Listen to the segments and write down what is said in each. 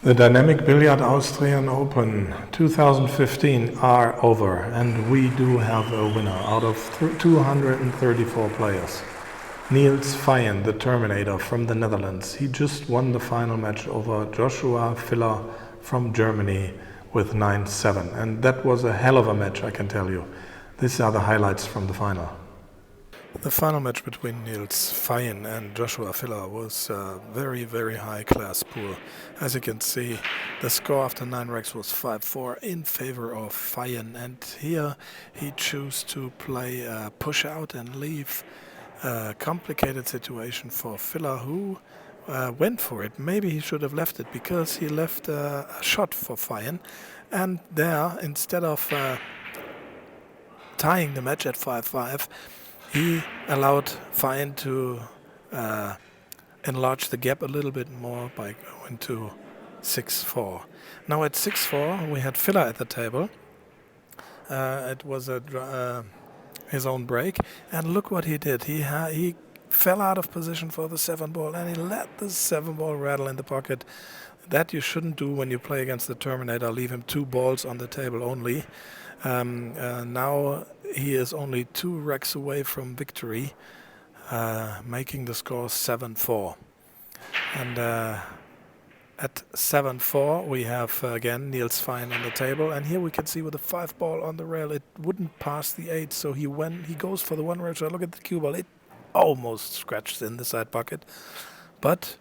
The Dynamic Billard Austrian Open 2015 are over, and we do have a winner out of 234 players. Niels Feijen, the Terminator from the Netherlands. He just won the final match over Joshua Filler from Germany with 9-7, and that was a hell of a match, I can tell you. These are the highlights from the final. The final match between Niels Feijen and Joshua Filler was a very, very high-class pool. As you can see, the score after 9 racks was 5-4 in favor of Feijen, and here he chose to play a push-out and leave a complicated situation for Filler, who went for it. Maybe he should have left it, because he left a shot for Feijen, and there, instead of tying the match at 5-5, he allowed Feijen to enlarge the gap a little bit more by going to 6-4. Now at 6-4 we had Filler at the table. It was his own break, and look what he did. He fell out of position for the 7-ball, and he let the 7-ball rattle in the pocket. That you shouldn't do when you play against the Terminator. Leave him 2 balls on the table only. Now he is only 2 racks away from victory, making the score 7-4. And at 7-4 we have again Niels Feijen on the table, and here we can see with the 5-ball on the rail it wouldn't pass the 8, so he goes for the 1 rail shot. Look at the cue ball, it almost scratched in the side pocket, but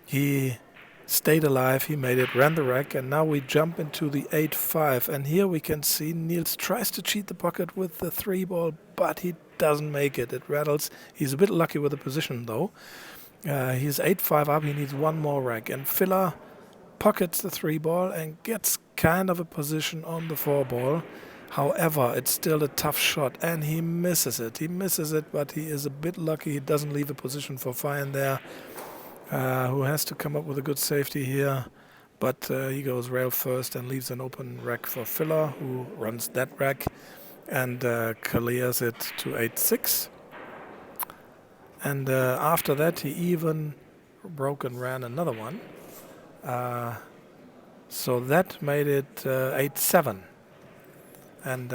he stayed alive, he made it, ran the rack, and now we jump into the 8-5, and here we can see Niels tries to cheat the pocket with the 3-ball, but he doesn't make it. It rattles. He's a bit lucky with the position though. He's 8-5 up, he needs 1 more rack, and Filler pockets the 3-ball and gets kind of a position on the 4-ball. However, it's still a tough shot, and he misses it. He misses it, but he is a bit lucky. He doesn't leave a position for Feijen there, who has to come up with a good safety here, but he goes rail first and leaves an open rack for Filler, who runs that rack and clears it to 8-6. And after that he even broke and ran another one, so that made it 8-7. And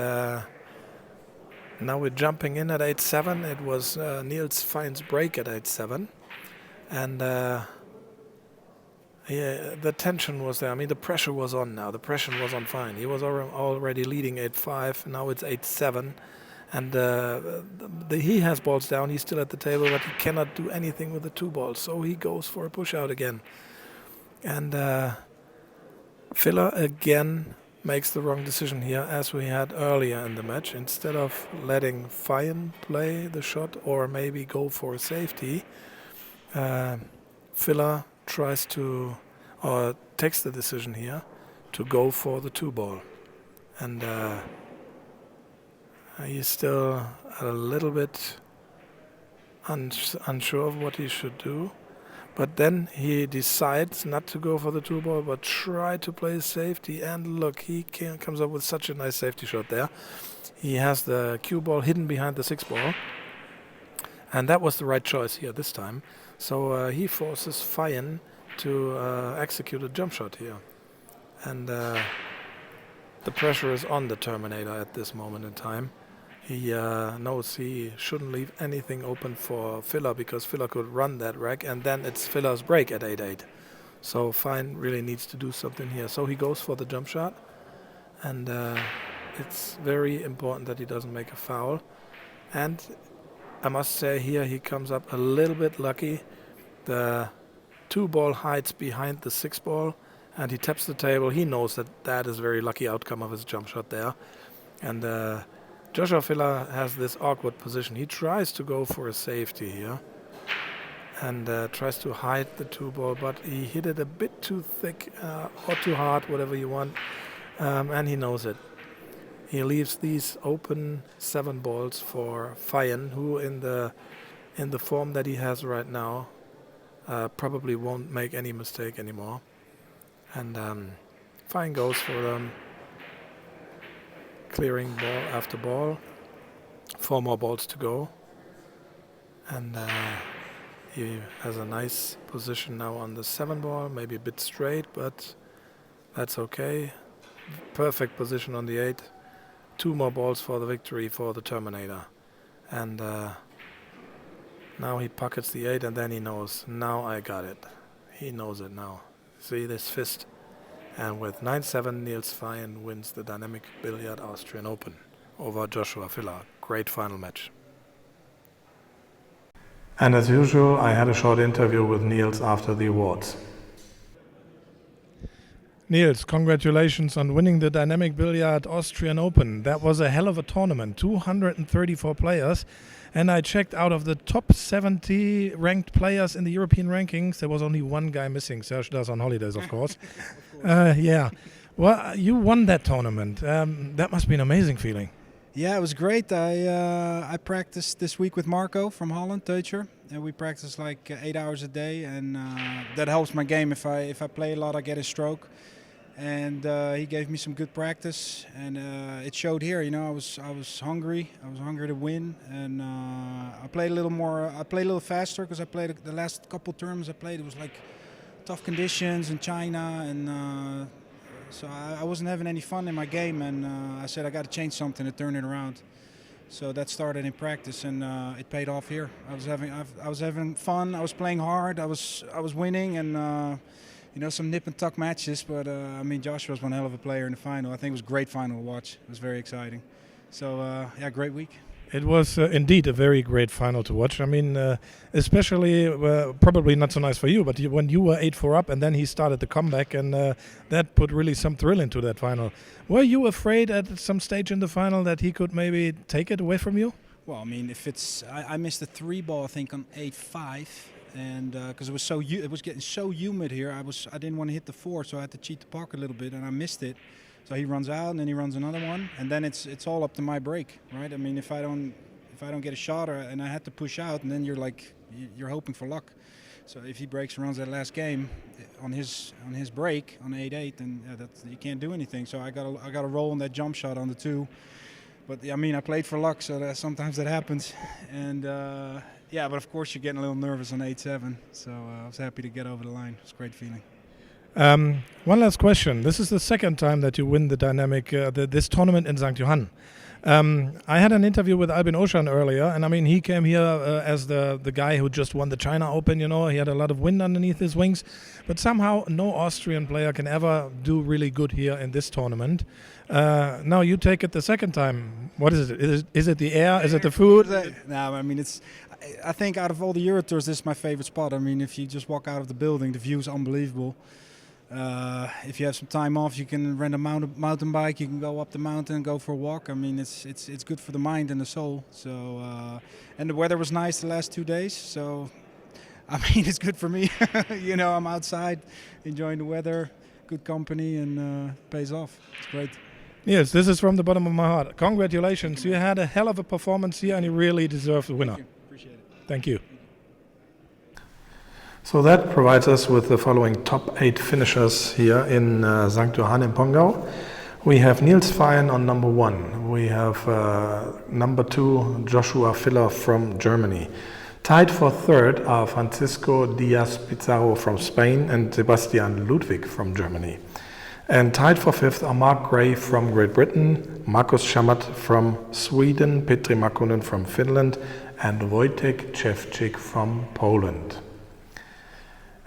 now we're jumping in at 8-7. It was Niels Feijen's break at 8-7. And the tension was there. I mean, the pressure was on now. The pressure was on Feijen. He was already leading 8-5. Now it's 8-7. And he has balls down. He's still at the table, but he cannot do anything with the 2 balls. So he goes for a push-out again. And Filler again makes the wrong decision here, as we had earlier in the match. Instead of letting Feijen play the shot or maybe go for a safety, Filler tries to, or takes the decision here to go for the 2-ball, and he's still a little bit unsure of what he should do, but then he decides not to go for the 2-ball but try to play safety, and look, he comes up with such a nice safety shot there. He has the cue ball hidden behind the 6-ball, and that was the right choice here this time. So he forces Feijen to execute a jump shot here. And the pressure is on the Terminator at this moment in time. He knows he shouldn't leave anything open for Filler, because Filler could run that rack, and then it's Filler's break at 8-8. So Feijen really needs to do something here. So he goes for the jump shot, and it's very important that he doesn't make a foul. And I must say here he comes up a little bit lucky. The 2-ball hides behind the 6-ball, and he taps the table. He knows that is a very lucky outcome of his jump shot there. And Joshua Filler has this awkward position. He tries to go for a safety here and tries to hide the 2-ball, but he hit it a bit too thick or too hard, whatever you want, and he knows it. He leaves these open 7 balls for Feijen, who in the form that he has right now probably won't make any mistake anymore. And Feijen goes for them, clearing ball after ball. 4 more balls to go. And he has a nice position now on the 7-ball, maybe a bit straight, but That's okay. Perfect position on the 8. 2 more balls for the victory for the Terminator. And now he pockets the 8 and then he knows, now I got it. He knows it now. See this fist? And with 9-7, Niels Feijen wins the Dynamic Billard Austrian Open over Joshua Filler. Great final match. And as usual, I had a short interview with Niels after the awards. Niels, congratulations on winning the Dynamic Billard Austrian Open. That was a hell of a tournament, 234 players. And I checked, out of the top 70 ranked players in the European rankings, there was only one guy missing. Serge does on holidays, of course. Yeah. Well, you won that tournament. That must be an amazing feeling. Yeah, it was great. I practiced this week with Marco from Holland, Teucher, and we practiced like 8 hours a day, and that helps my game. If I play a lot, I get a stroke, and he gave me some good practice, and it showed here. You know, I was hungry. I was hungry to win, and I played a little more. I played a little faster because I played the last couple tournaments I played. It was like tough conditions in China, and so I wasn't having any fun in my game, and I said I got to change something to turn it around. So that started in practice, and it paid off here. I was having fun. I was playing hard. I was winning, and you know, some nip and tuck matches. But I mean, Joshua was one hell of a player in the final. I think it was a great final to watch. It was very exciting. So yeah, great week. It was indeed a very great final to watch. I mean, especially, probably not so nice for you, but when you were 8-4 up and then he started the comeback, and that put really some thrill into that final. Were you afraid at some stage in the final that he could maybe take it away from you? Well, I mean, if it's, I missed a 3-ball, I think, on 8-5, and because it was getting so humid here, I didn't want to hit the 4, so I had to cheat the puck a little bit, and I missed it. So he runs out, and then he runs another one, and then it's all up to my break, right? I mean, if I don't get a shot, and I had to push out, and then you're hoping for luck. So if he breaks and runs that last game on his break on 8-8, then you can't do anything. So I got to roll on that jump shot on the 2. But I mean, I played for luck, so sometimes that happens. And yeah, but of course you're getting a little nervous on 8-7. So I was happy to get over the line. It was a great feeling. One last question. This is the second time that you win the Dynamic, this tournament in St. Johann. I had an interview with Albin Ocean earlier, and I mean, he came here as the guy who just won the China Open, you know. He had a lot of wind underneath his wings, but somehow no Austrian player can ever do really good here in this tournament. Now you take it the second time. What is it? Is it the air? Is it the food? No, I mean, I think out of all the Eurotours, this is my favorite spot. I mean, if you just walk out of the building, the view is unbelievable. If you have some time off, you can rent a mountain bike. You can go up the mountain and go for a walk. I mean, it's good for the mind and the soul. So, and the weather was nice the last 2 days. So, I mean, it's good for me. You know, I'm outside enjoying the weather, good company, and pays off. It's great. Yes, this is from the bottom of my heart. Congratulations! You had a hell of a performance here, and you really deserve the winner. Thank you. Appreciate it. Thank you. So that provides us with the following top 8 finishers here in St. Johann in Pongau. We have Niels Feijen on number 1. We have number 2, Joshua Filler from Germany. Tied for third are Francisco Diaz Pizarro from Spain and Sebastian Ludwig from Germany. And tied for fifth are Mark Gray from Great Britain, Markus Schamat from Sweden, Petri Makkonen from Finland, and Wojtek Szewczyk from Poland.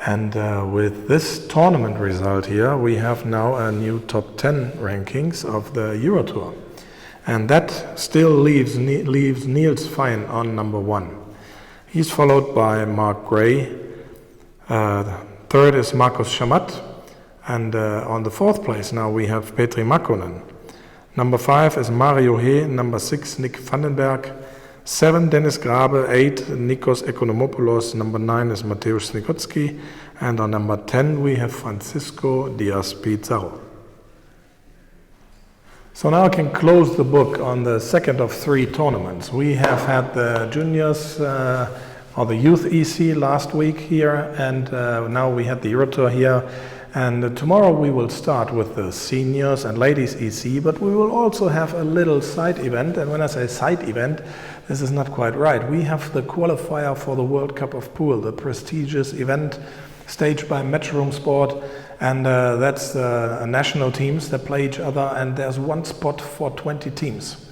And with this tournament result here, we have now a new top 10 rankings of the Eurotour. And that still leaves Niels Feijen on number 1. He's followed by Mark Gray. Third is Markus Schamat. And on the 4th place now we have Petri Makkonen. Number 5 is Mario He. Number 6, Nick Vandenberg. 7, Dennis Grabe. 8, Nikos Ekonomopoulos. Number 9 is Mateusz Snikocki. And on number 10 we have Francisco Diaz Pizarro. So now I can close the book on the second of 3 tournaments. We have had the juniors or the youth EC last week here, and now we had the Eurotour here. And tomorrow we will start with the seniors and ladies EC, but we will also have a little side event. And when I say side event, this is not quite right. We have the qualifier for the World Cup of Pool, the prestigious event staged by Matchroom Sport, and that's national teams that play each other, and there's one spot for 20 teams.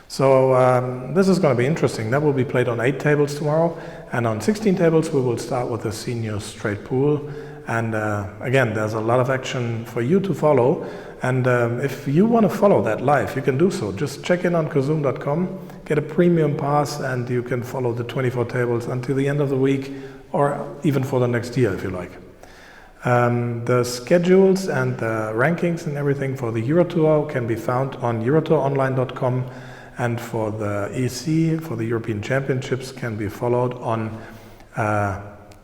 So this is going to be interesting. That will be played on 8 tables tomorrow, and on 16 tables we will start with the senior straight pool. And again, there's a lot of action for you to follow. And if you want to follow that live, you can do so. Just check in on kozoom.com, get a premium pass, and you can follow the 24 tables until the end of the week, or even for the next year if you like. The schedules and the rankings and everything for the Euro Tour can be found on eurotouronline.com, and for the EC, for the European Championships, can be followed on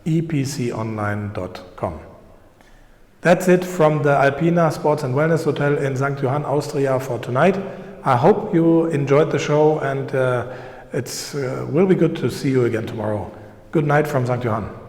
epconline.com. That's it from the Alpina Sports and Wellness Hotel in St. Johann, Austria for tonight. I hope you enjoyed the show, and it will be good to see you again tomorrow. Good night from St. Johann.